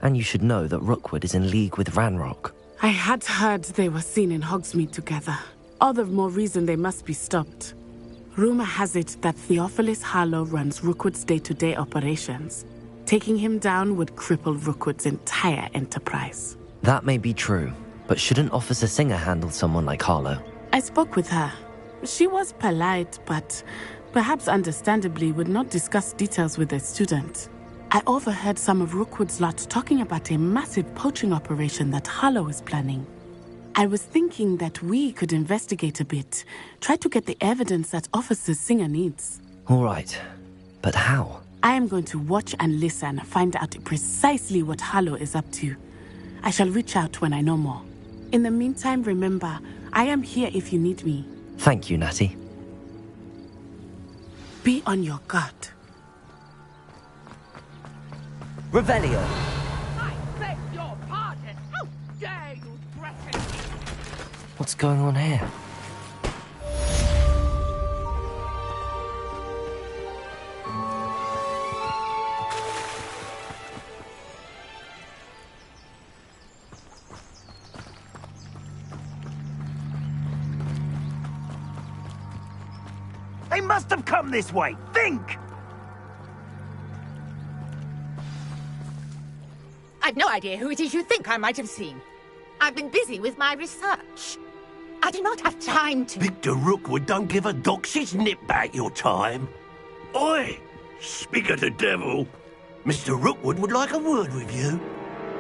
And you should know that Rookwood is in league with Ranrock. I had heard they were seen in Hogsmeade together. All the more reason they must be stopped. Rumor has it that Theophilus Harlow runs Rookwood's day-to-day operations. Taking him down would cripple Rookwood's entire enterprise. That may be true, but shouldn't Officer Singer handle someone like Harlow? I spoke with her. She was polite, but perhaps understandably would not discuss details with a student. I overheard some of Rookwood's lot talking about a massive poaching operation that Harlow is planning. I was thinking that we could investigate a bit, try to get the evidence that Officer Singer needs. All right, but how? I am going to watch and listen, find out precisely what Harlow is up to. I shall reach out when I know more. In the meantime, remember, I am here if you need me. Thank you, Natty. Be on your guard. Revelio! I beg your pardon! How dare you threaten me? What's going on here? They must have come this way! Think! I've no idea who it is you think I might have seen. I've been busy with my research. I do not have time to... Victor Rookwood don't give a doxy's nip back your time. Oi! Speak of the devil. Mr. Rookwood would like a word with you.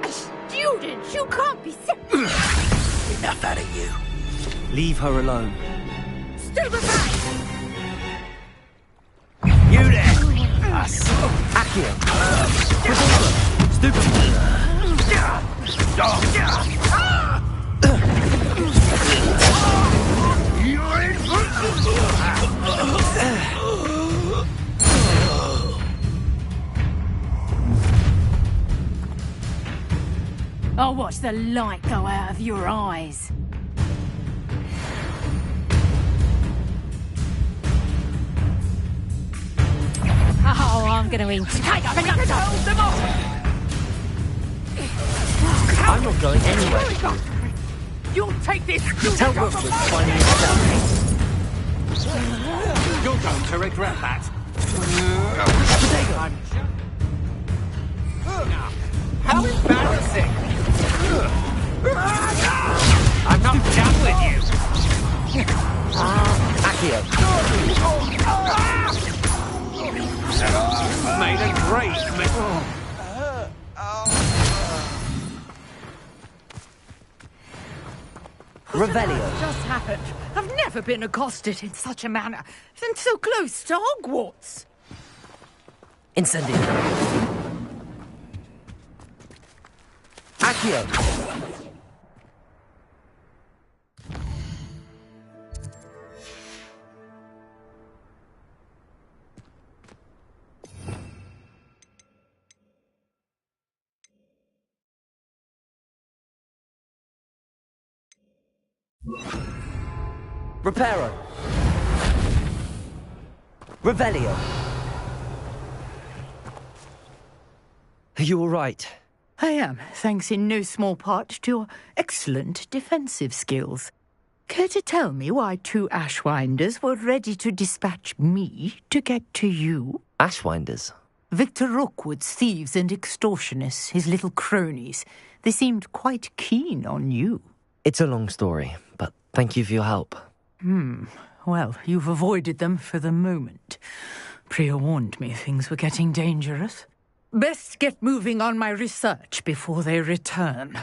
A student? You can't be sick. Enough out of you. Leave her alone. Still behind! You there! Us! Accio! Stupid! You're in I'll watch the light go out of your eyes. Oh, I'm gonna eat. Hold them off! I'm not going anywhere. You'll take this Tell student off Rookwood of to my find me himself. You're going to regret that. How embarrassing! I'm not done with you! Accio! Made a great mistake. Revelio! just happened? I've never been accosted in such a manner, and so close to Hogwarts. Incendio! Accio! Reparo! Revelio! Are you all right? I am, thanks in no small part to your excellent defensive skills. Care to tell me why two Ashwinders were ready to dispatch me to get to you? Ashwinders? Victor Rookwood's thieves and extortionists, his little cronies. They seemed quite keen on you. It's a long story, but thank you for your help. Well, you've avoided them for the moment. Priya warned me things were getting dangerous. Best get moving on my research before they return.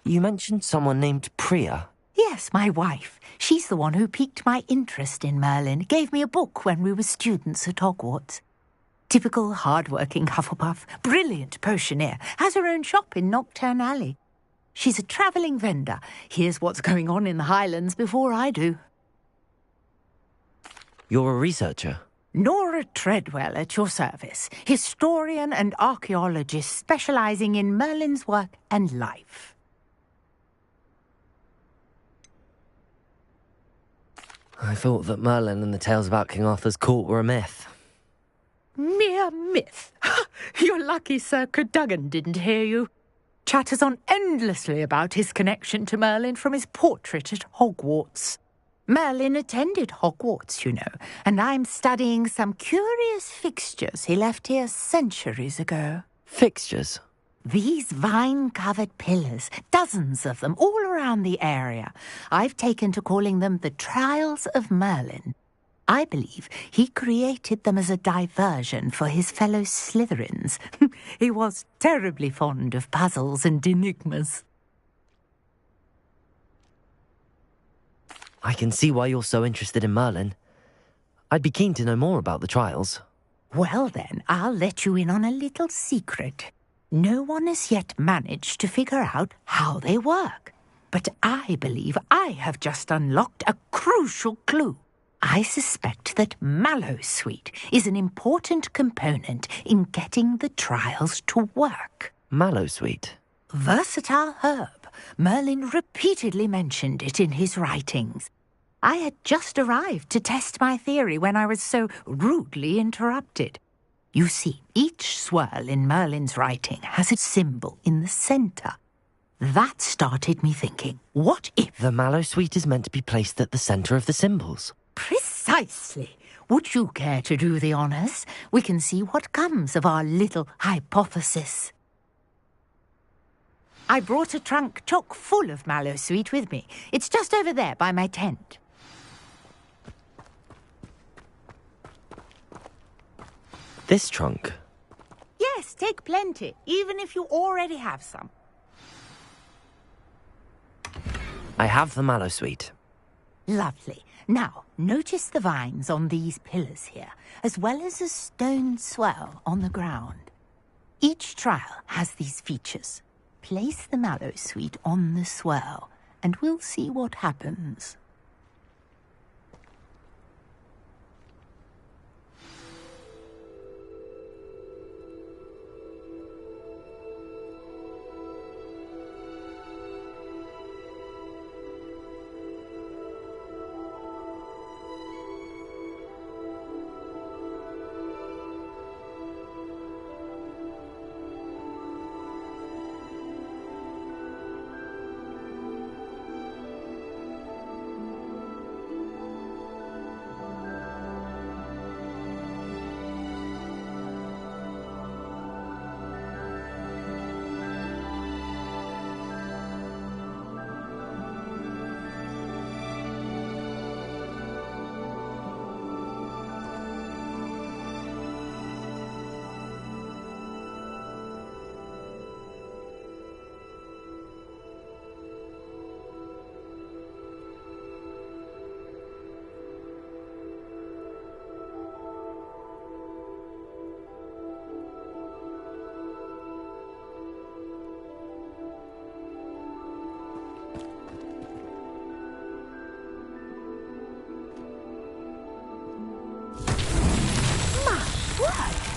You mentioned someone named Priya. Yes, my wife. She's the one who piqued my interest in Merlin. Gave me a book when we were students at Hogwarts. Typical hard-working Hufflepuff, brilliant potioneer, has her own shop in Knockturn Alley. She's a travelling vendor. Hears what's going on in the Highlands before I do. You're a researcher? Nora Treadwell at your service. Historian and archaeologist specialising in Merlin's work and life. I thought that Merlin and the tales about King Arthur's court were a myth. Mere myth. You're lucky Sir Cadogan didn't hear you. Chatters on endlessly about his connection to Merlin from his portrait at Hogwarts. Merlin attended Hogwarts, you know, and I'm studying some curious fixtures he left here centuries ago. Fixtures? These vine-covered pillars, dozens of them, all around the area. I've taken to calling them the Trials of Merlin. I believe he created them as a diversion for his fellow Slytherins. He was terribly fond of puzzles and enigmas. I can see why you're so interested in Merlin. I'd be keen to know more about the trials. Well then, I'll let you in on a little secret. No one has yet managed to figure out how they work. But I believe I have just unlocked a crucial clue. I suspect that mallowsweet is an important component in getting the trials to work. Mallowsweet? Versatile herb. Merlin repeatedly mentioned it in his writings. I had just arrived to test my theory when I was so rudely interrupted. You see, each swirl in Merlin's writing has a symbol in the centre. That started me thinking, what if... The mallowsweet is meant to be placed at the centre of the symbols. Precisely. Would you care to do the honours? We can see what comes of our little hypothesis. I brought a trunk chock full of mallowsweet with me. It's just over there by my tent. This trunk? Yes, take plenty, even if you already have some. I have the mallowsweet. Lovely. Now, notice the vines on these pillars here, as well as a stone swell on the ground. Each trial has these features. Place the mallowsweet on the swell, and we'll see what happens.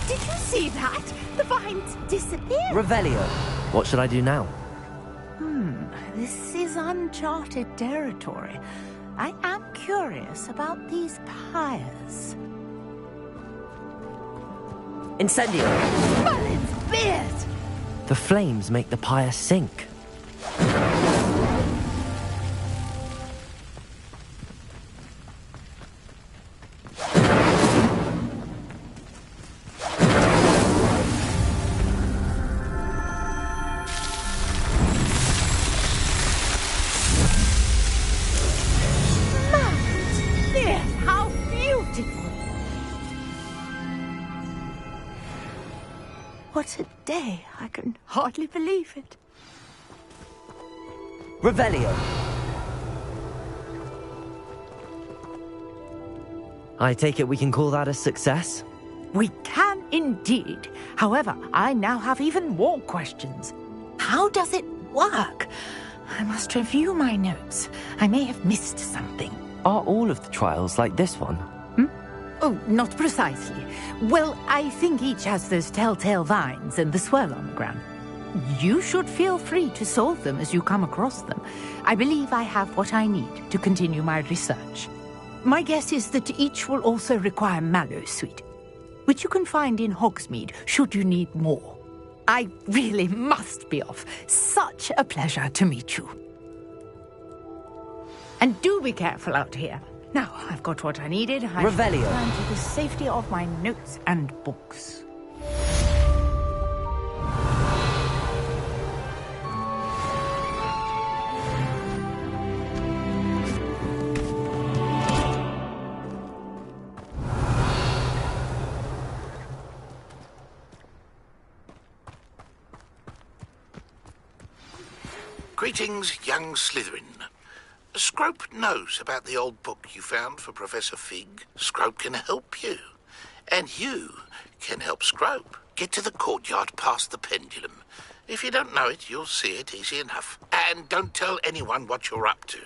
Did you see that? The vines disappeared. Revelio. What should I do now? This is uncharted territory. I am curious about these pyres. Incendio. Merlin's beard! The flames make the pyre sink. What a day. I can hardly believe it. Revelio. I take it we can call that a success? We can indeed. However, I now have even more questions. How does it work? I must review my notes. I may have missed something. Are all of the trials like this one? Oh, not precisely. Well, I think each has those telltale vines and the swirl on the ground. You should feel free to solve them as you come across them. I believe I have what I need to continue my research. My guess is that each will also require mallowsweet. which you can find in Hogsmeade should you need more. I really must be off. Such a pleasure to meet you. And do be careful out here. Now, I've got what I needed. I Revelio. shall return to the safety of my notes and books. Greetings, young Slytherin. Scrope knows about the old book you found for Professor Fig. Scrope can help you. And you can help Scrope. Get to the courtyard past the pendulum. If you don't know it, you'll see it easy enough. And don't tell anyone what you're up to.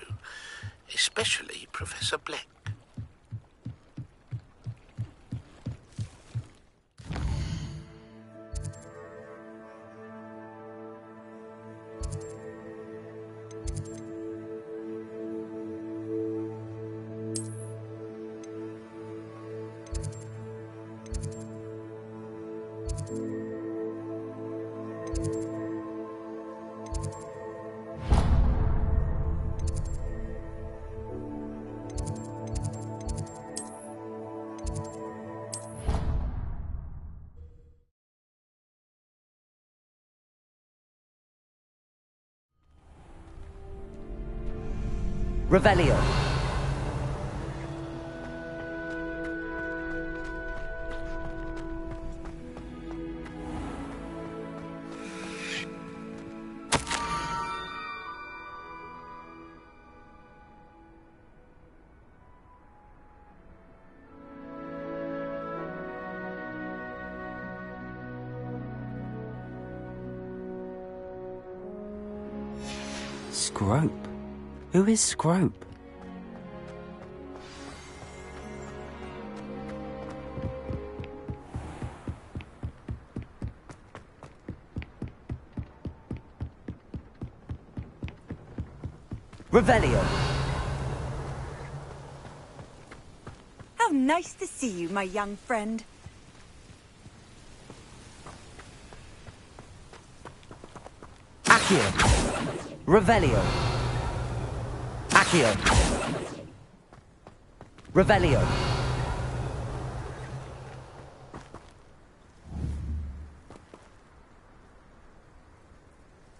Especially Professor Black. Revelio. Scrope? Who is Scrope? Revelio. How nice to see you, my young friend. Accio. Revelio. Accio. Revelio.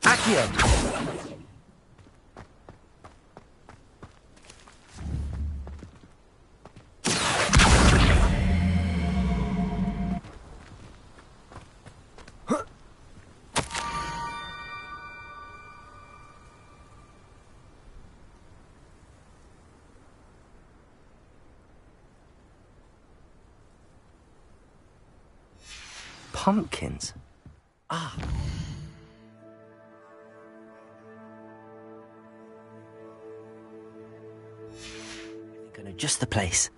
Accio. Pumpkins? Ah. I think I know just the place.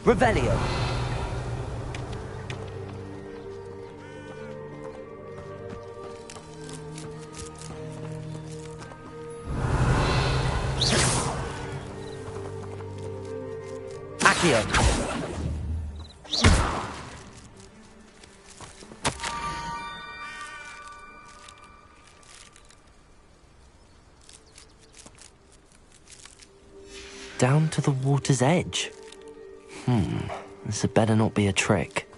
Revelio. Accio. Down to the water's edge. This had better not be a trick.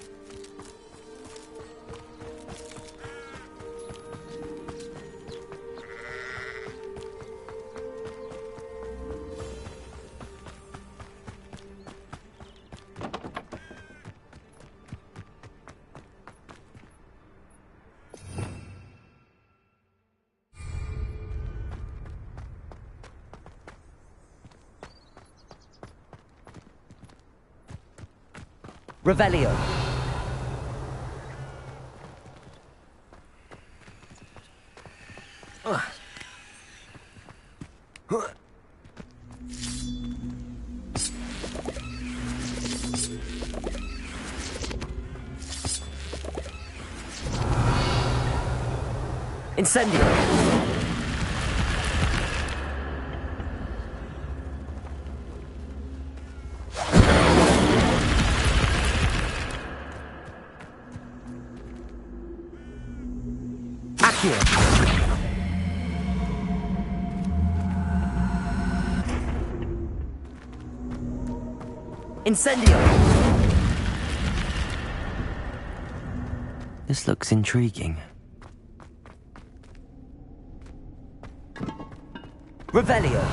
Revelio. Incendio. Accio. Incendio. This looks intriguing. Revelio.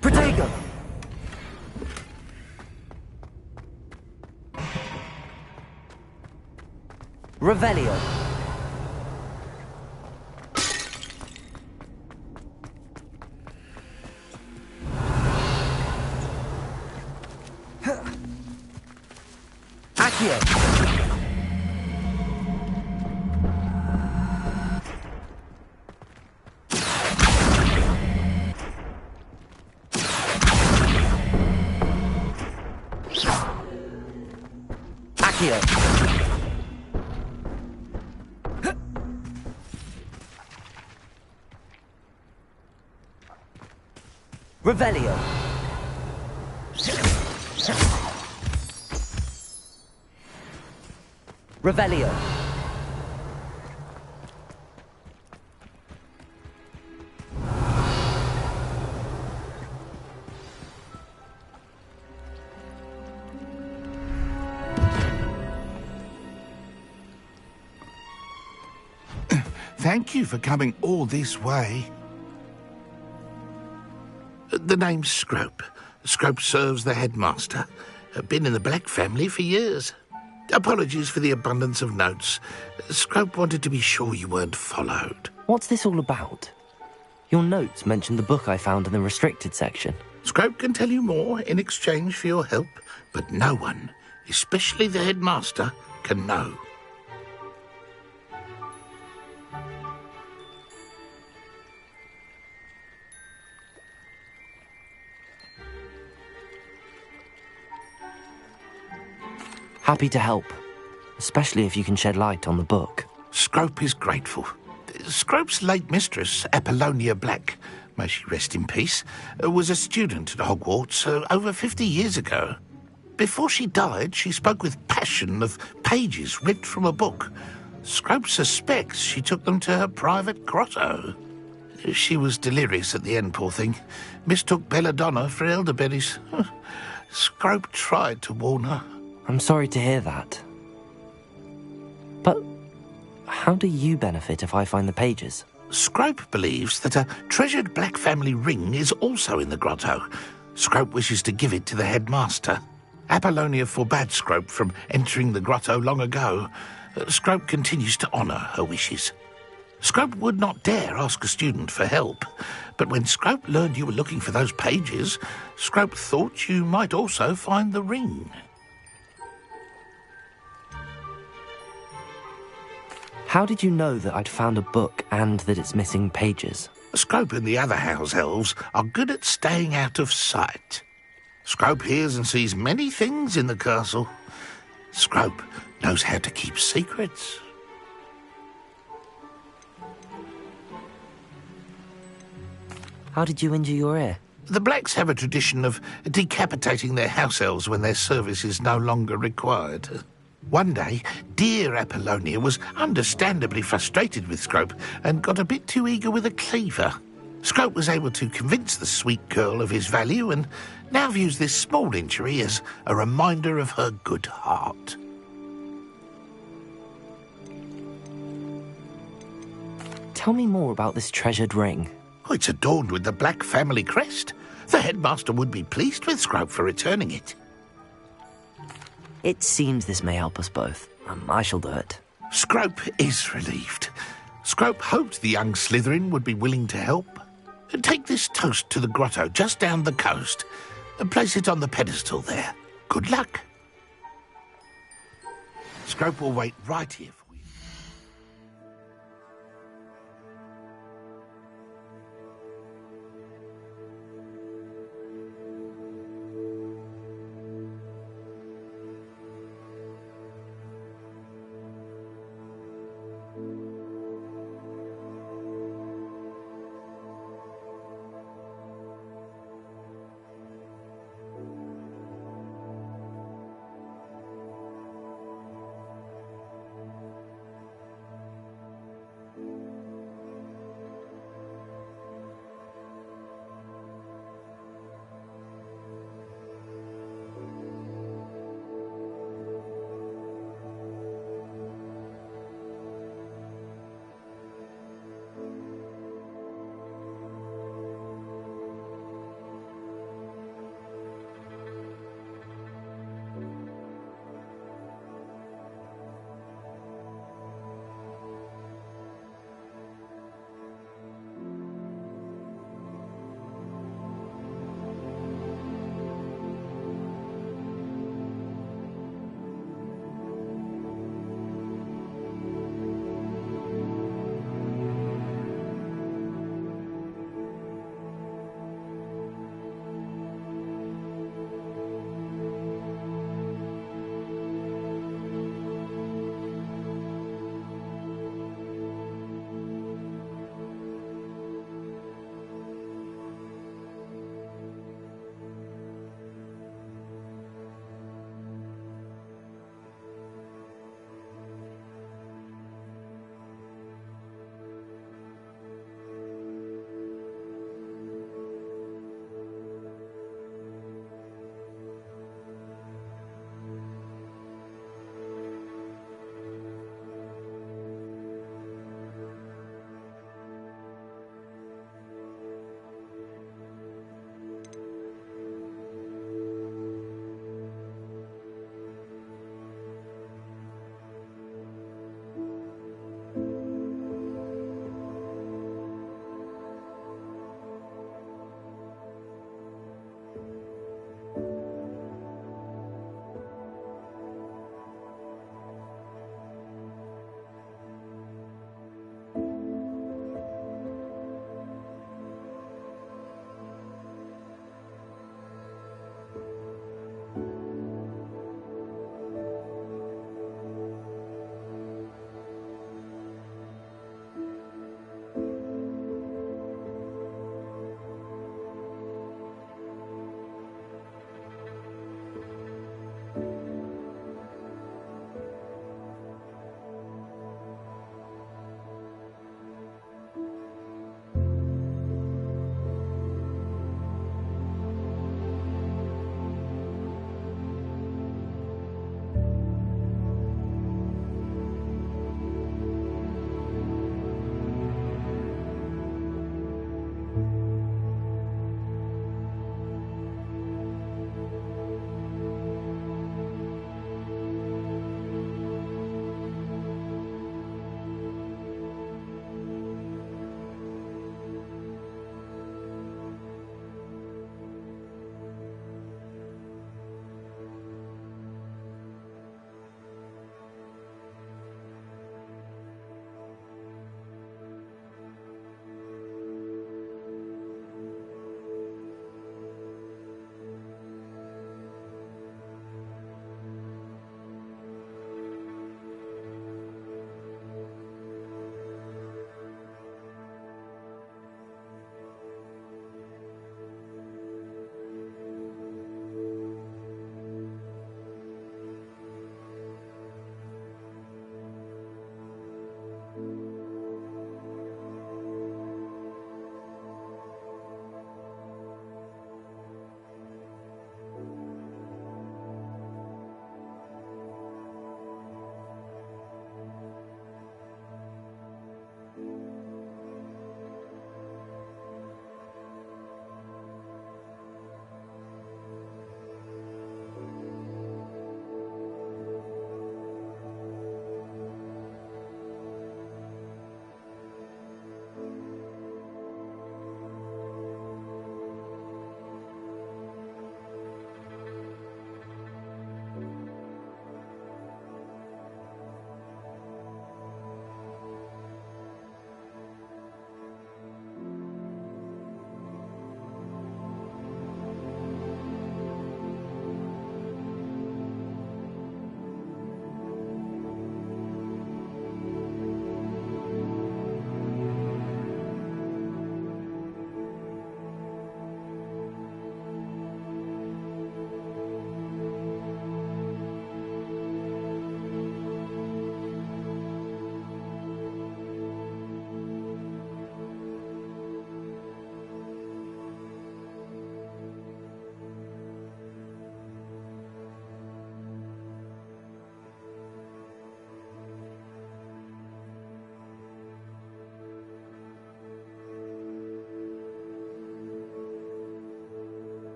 Protego. Revelio. Accio. Accio. Revelio. Revelio. Thank you for coming all this way. The name's Scrope. Scrope serves the headmaster. Been in the Black family for years. Apologies for the abundance of notes. Scrope wanted to be sure you weren't followed. What's this all about? Your notes mentioned the book I found in the restricted section. Scrope can tell you more in exchange for your help, but no one, especially the headmaster, can know. Happy to help, especially if you can shed light on the book. Scrope is grateful. Scrope's late mistress, Apollonia Black, may she rest in peace, was a student at Hogwarts over 50 years ago. Before she died, she spoke with passion of pages ripped from a book. Scrope suspects she took them to her private grotto. She was delirious at the end, poor thing. Mistook belladonna for elderberries. Scrope tried to warn her. I'm sorry to hear that. But how do you benefit if I find the pages? Scrope believes that a treasured Black family ring is also in the grotto. Scrope wishes to give it to the headmaster. Apollonia forbade Scrope from entering the grotto long ago. Scrope continues to honour her wishes. Scrope would not dare ask a student for help, but when Scrope learned you were looking for those pages, Scrope thought you might also find the ring. How did you know that I'd found a book and that it's missing pages? Scrope and the other house elves are good at staying out of sight. Scrope hears and sees many things in the castle. Scrope knows how to keep secrets. How did you injure your ear? The Blacks have a tradition of decapitating their house elves when their service is no longer required. One day, dear Apollonia was understandably frustrated with Scrope and got a bit too eager with a cleaver. Scrope was able to convince the sweet girl of his value and now views this small injury as a reminder of her good heart. Tell me more about this treasured ring. Oh, it's adorned with the Black family crest. The headmaster would be pleased with Scrope for returning it. It seems this may help us both. I shall do it. Scrope is relieved. Scrope hoped the young Slytherin would be willing to help. Take this toast to the grotto just down the coast and place it on the pedestal there. Good luck. Scrope will wait right here for you.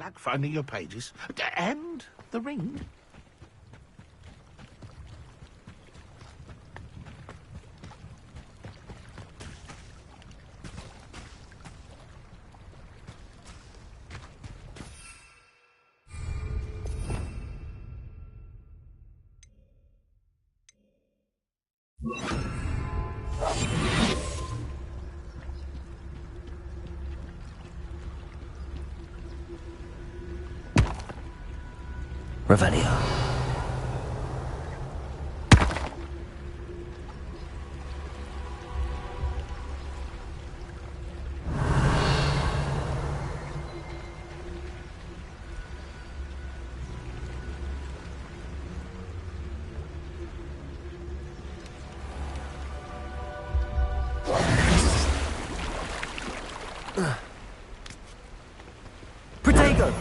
luck finding your pages. And the ring. Revelio. Protego!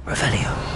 Revelio.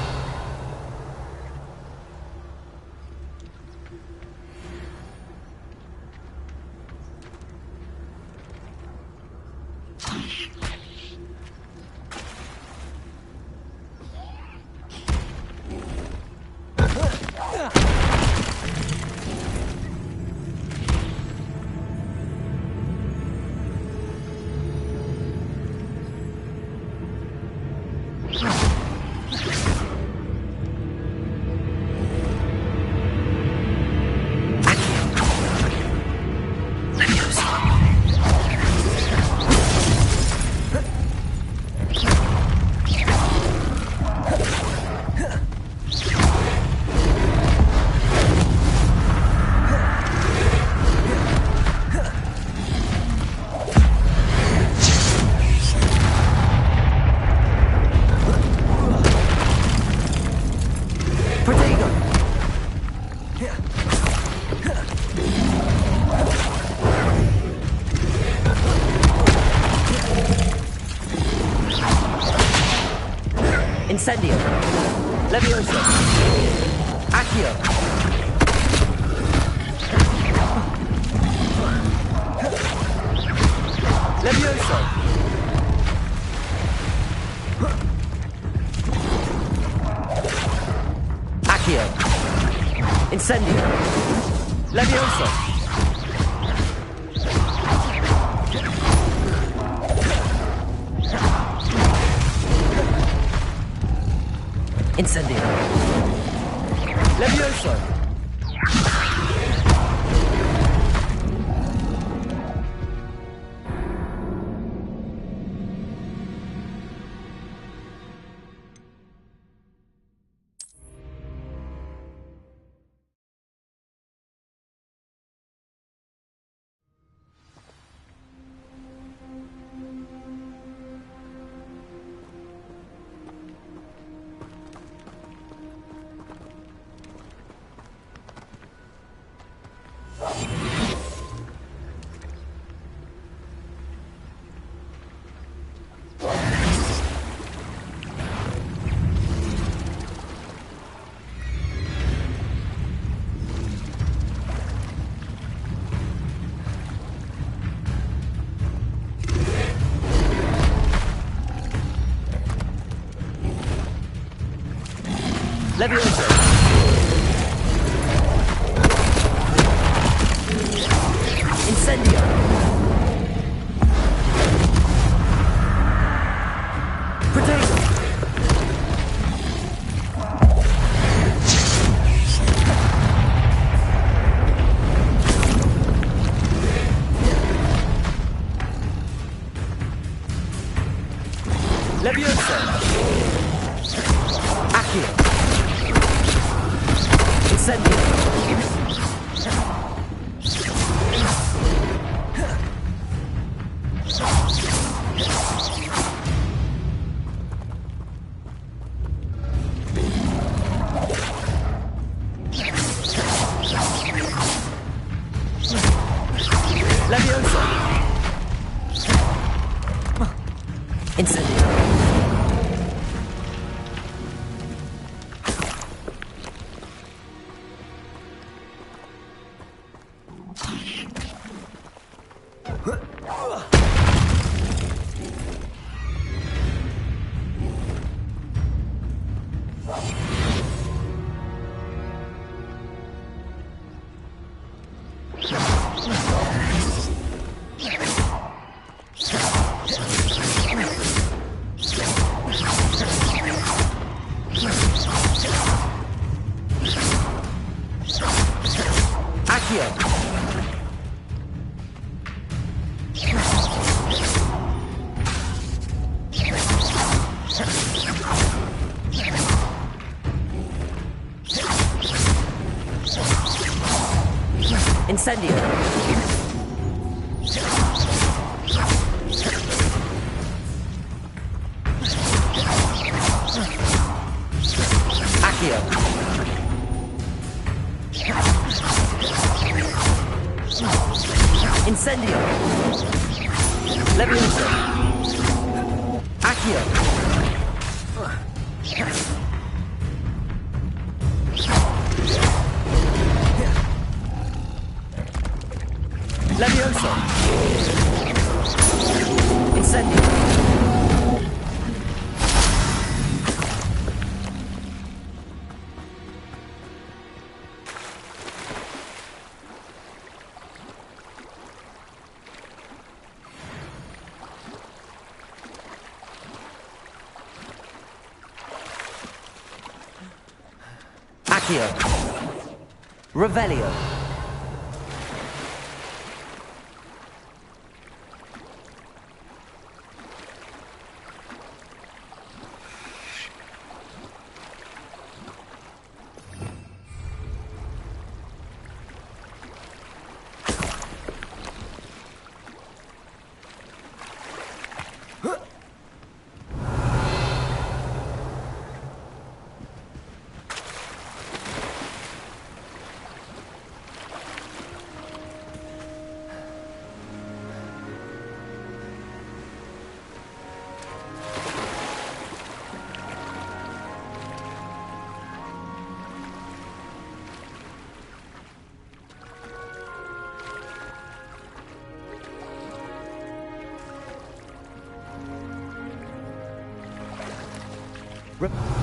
Incendio. Levioso. Accio. Levioso. Accio. Incendio. Levioso. Incendio. Levioso. Levioso. Incendio. Protego. Levioso. Accio. Incendio. Levioso. Incendio. Incendio. Accio. Incendio. Leviosa. Accio. Leviosa. Incendio. Accio. Revelio.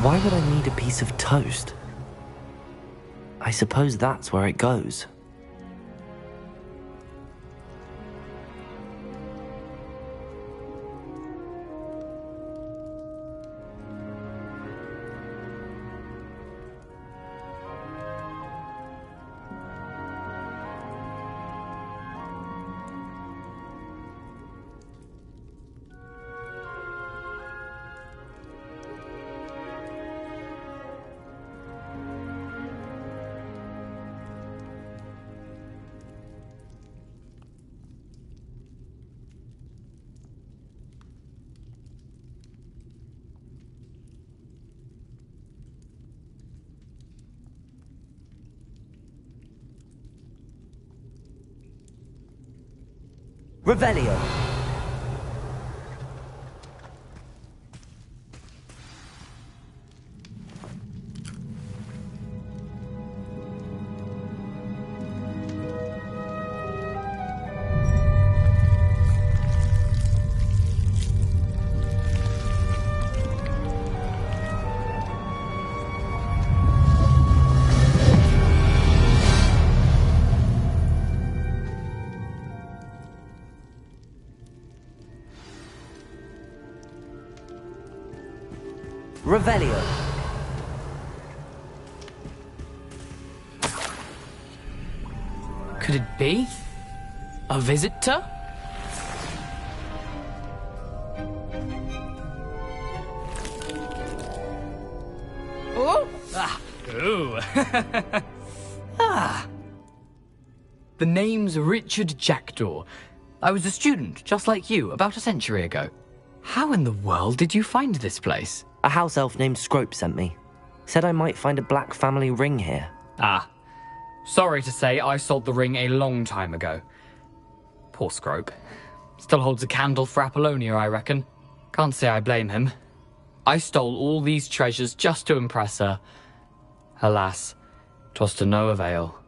Why would I need a piece of toast? I suppose that's where it goes. Revelio. Revelio. Could it be? A visitor? Oh! Ah! Ooh! Ah! The name's Richard Jackdaw. I was a student, just like you, about a century ago. How in the world did you find this place? A house elf named Scrope sent me. Said I might find a black family ring here. Ah. Sorry to say, I sold the ring a long time ago. Poor Scrope. Still holds a candle for Apollonia, I reckon. Can't say I blame him. I stole all these treasures just to impress her. Alas, 'twas to no avail.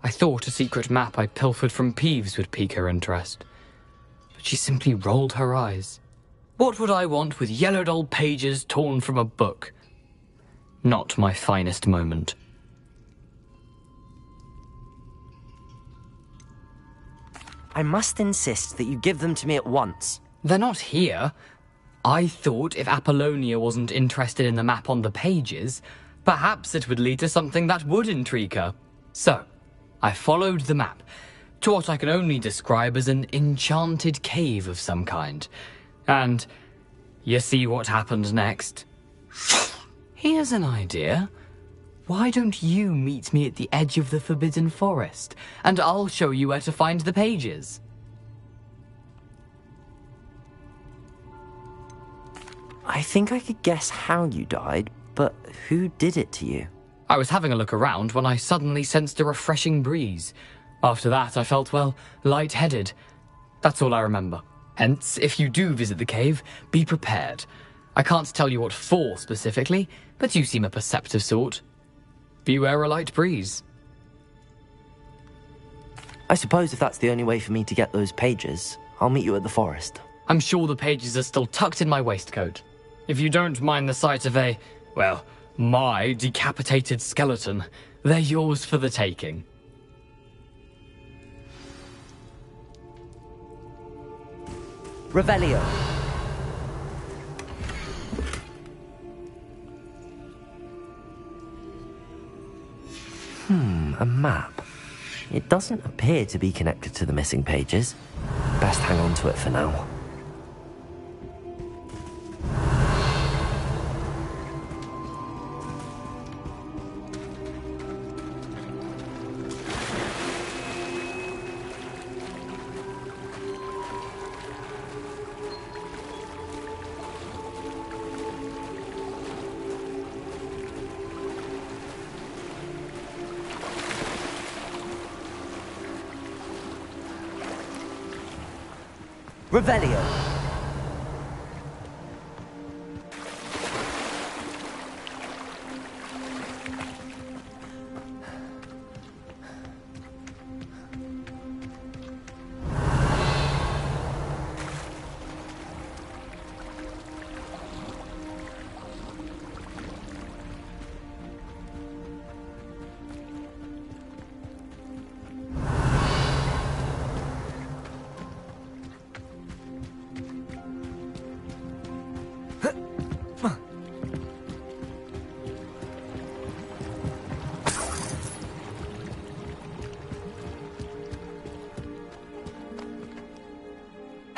I thought a secret map I pilfered from Peeves would pique her interest. But she simply rolled her eyes. What would I want with yellowed old pages torn from a book? Not my finest moment. I must insist that you give them to me at once. They're not here. I thought if Apollonia wasn't interested in the map on the pages, perhaps it would lead to something that would intrigue her. So, I followed the map to what I can only describe as an enchanted cave of some kind. And you see what happened next? Here's an idea. Why don't you meet me at the edge of the Forbidden Forest, and I'll show you where to find the pages? I think I could guess how you died, but who did it to you? I was having a look around when I suddenly sensed a refreshing breeze. After that, I felt, well, lightheaded. That's all I remember. Hence, if you do visit the cave, be prepared. I can't tell you what for specifically, but you seem a perceptive sort. Beware a light breeze. I suppose if that's the only way for me to get those pages, I'll meet you at the forest. I'm sure the pages are still tucked in my waistcoat. If you don't mind the sight of a, well, my decapitated skeleton, they're yours for the taking. Revelio. A map. It doesn't appear to be connected to the missing pages. Best hang on to it for now. Revelio.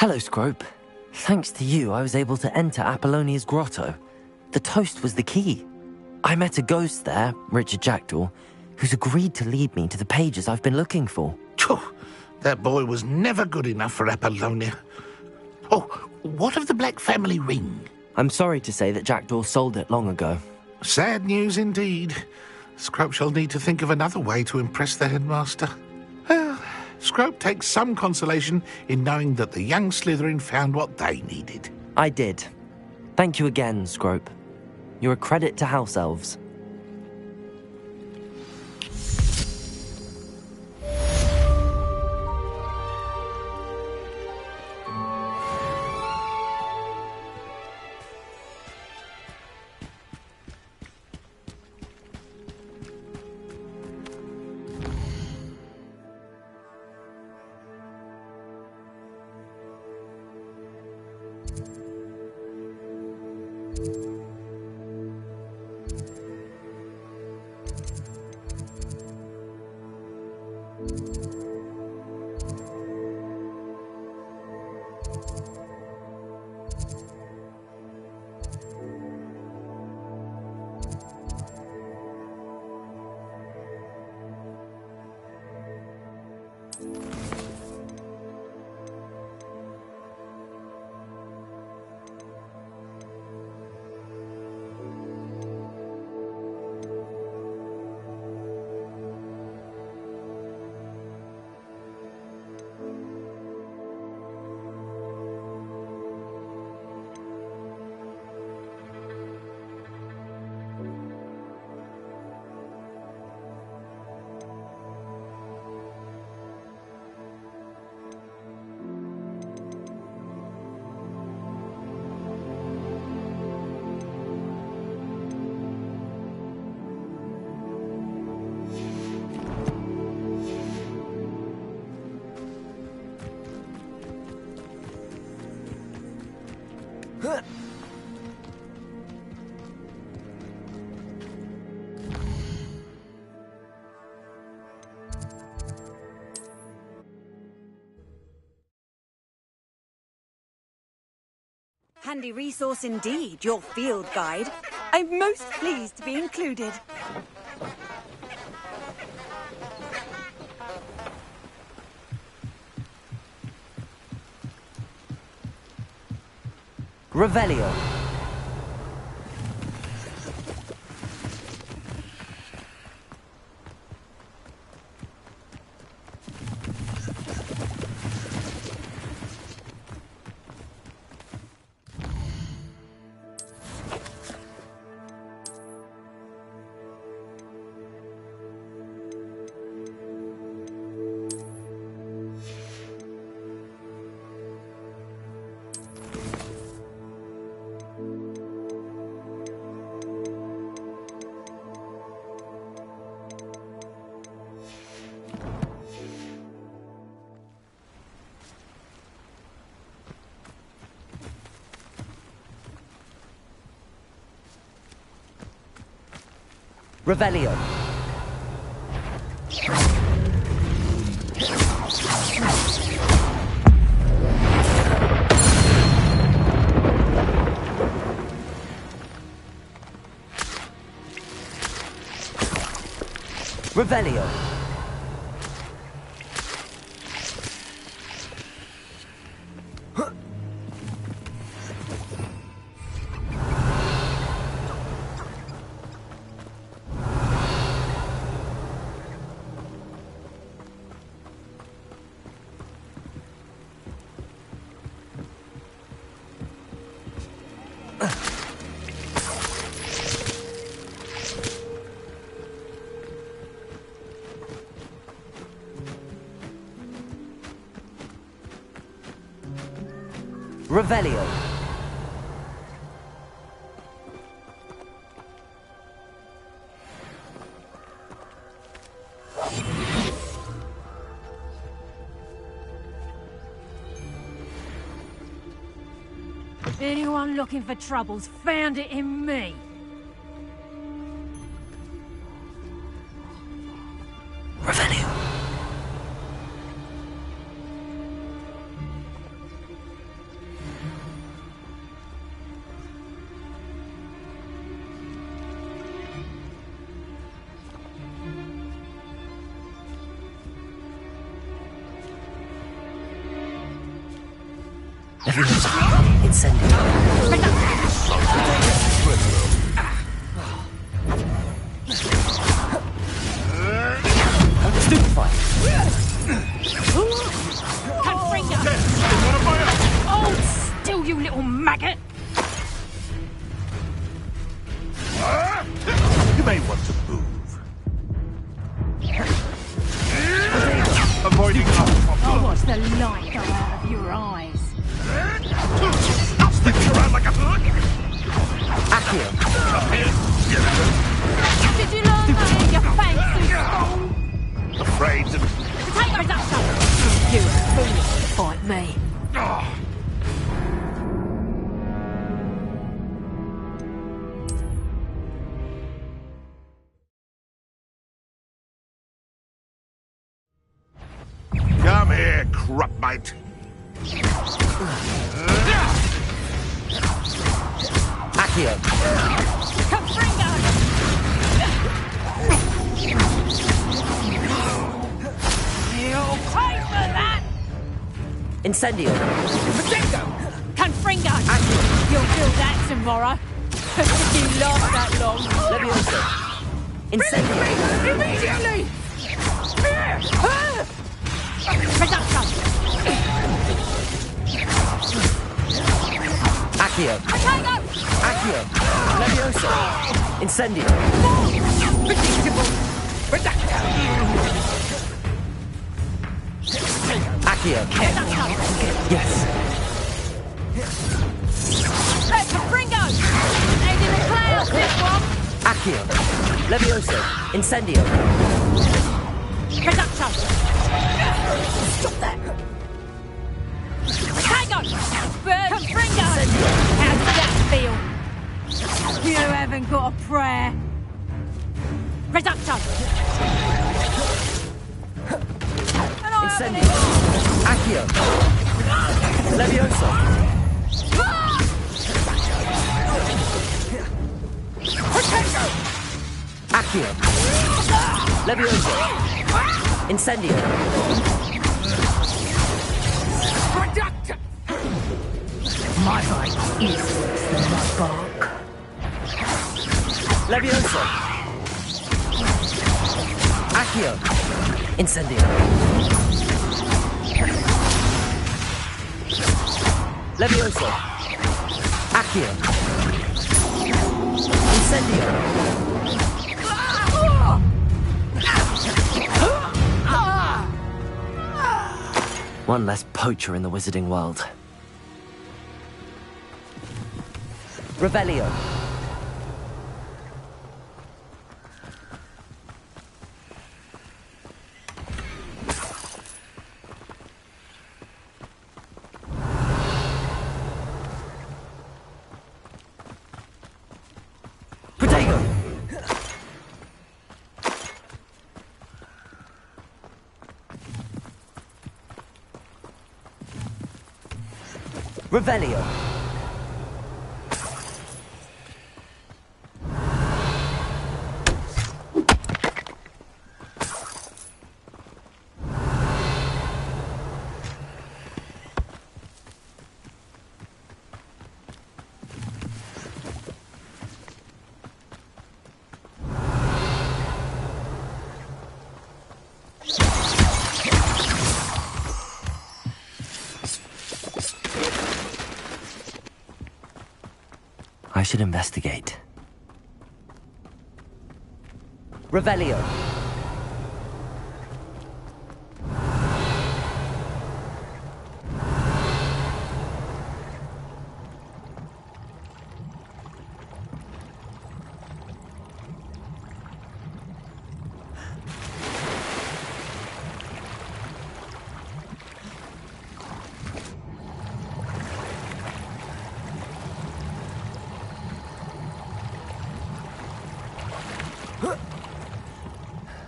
Hello, Scrope. Thanks to you, I was able to enter Apollonia's grotto. The toast was the key. I met a ghost there, Richard Jackdaw, who's agreed to lead me to the pages I've been looking for. Phew, that boy was never good enough for Apollonia. Oh, what of the Black family ring? I'm sorry to say that Jackdaw sold it long ago. Sad news indeed. Scrope shall need to think of another way to impress the headmaster. Well, Scrope takes some consolation in knowing that the young Slytherin found what they needed. I did. Thank you again, Scrope. You're a credit to House Elves. Handy resource indeed, your field guide. I'm most pleased to be included. Revelio. Revelio. Revelio. Revelio. Anyone looking for troubles found it in me. Revelio. Incendio. Stupefy. Confringo! Hold still, you little maggot! You may want to move. Avoiding I'll watch the light go out of your eyes. Stop sticking around like a hook! Accio. Did you learn that in your fancy school? Afraid to... Potato reduction! You foolish to fight me. Come here, crupmate. Accio. Confringo! You'll pay for that! Incendio. Confringo! You'll feel that tomorrow. If you last that long. Levioso. Incendio. Immediately! Reduction! Accio. Potato! Accio. Levioso. Incendio. Predictable! Accio. Yes. Hey, Confringo! Ain't in the clouds, this one! Accio. Levioso. Incendio. Reduction! Stop that! Potato! Confringo! How does that feel? You haven't got a prayer. Reduction! Incendio. Accio. Levioso. Accio. Levioso. Incendio. Reductor! My bite is worse than my bark. Levioso. Accio. Incendio. Levioso. Accio. Incendio. One less poacher in the wizarding world. Revelio. Protego. Revelio. I should investigate. Revelio.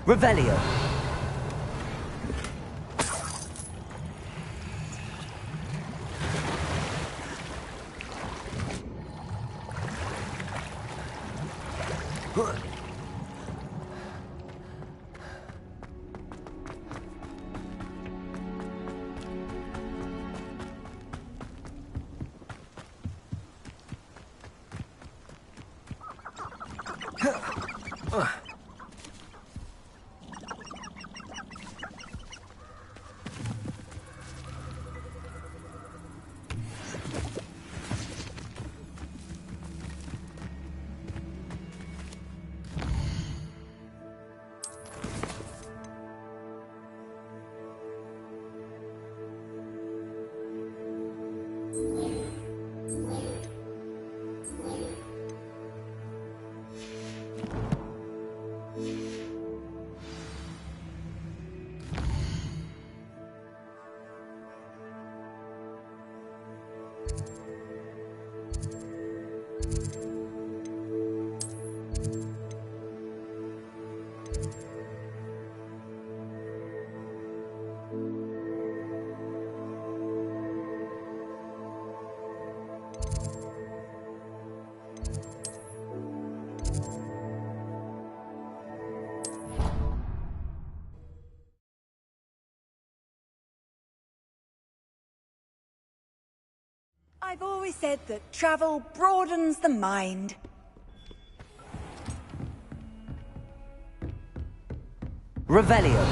Revelio. I've always said that travel broadens the mind. Revelio.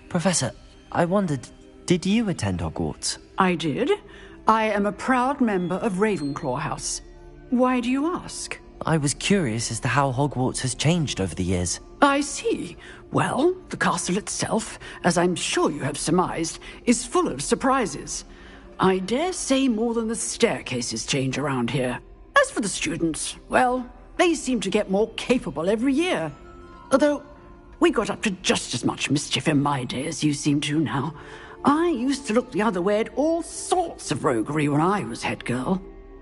Professor, I wondered, did you attend Hogwarts? I did. I am a proud member of Ravenclaw House. Why do you ask? I was curious as to how Hogwarts has changed over the years. I see. Well, the castle itself, as I'm sure you have surmised, is full of surprises. I dare say more than the staircases change around here. As for the students, well, they seem to get more capable every year. Although, we got up to just as much mischief in my day as you seem to now. I used to look the other way at all sorts of roguery when I was head girl.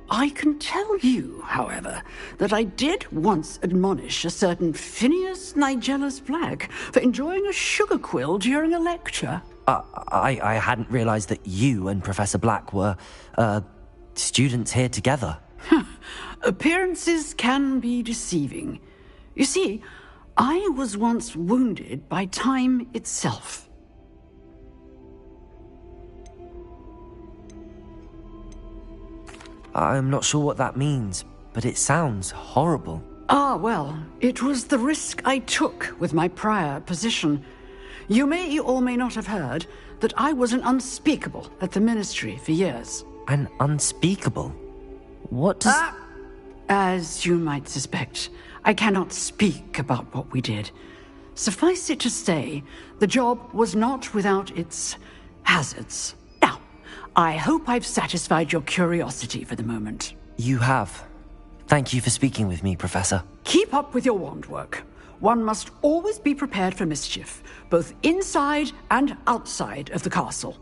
I can tell you, however, that I did once admonish a certain Phineas Nigellus Black for enjoying a sugar quill during a lecture. I hadn't realized that you and Professor Black were, students here together. Appearances can be deceiving. You see, I was once wounded by time itself. I'm not sure what that means, but it sounds horrible. Ah, well, it was the risk I took with my prior position. You may or may not have heard that I was an unspeakable at the Ministry for years. An unspeakable? What does... As you might suspect, I cannot speak about what we did. Suffice it to say, the job was not without its hazards. Now, I hope I've satisfied your curiosity for the moment. You have. Thank you for speaking with me, Professor. Keep up with your wand work. One must always be prepared for mischief, both inside and outside of the castle.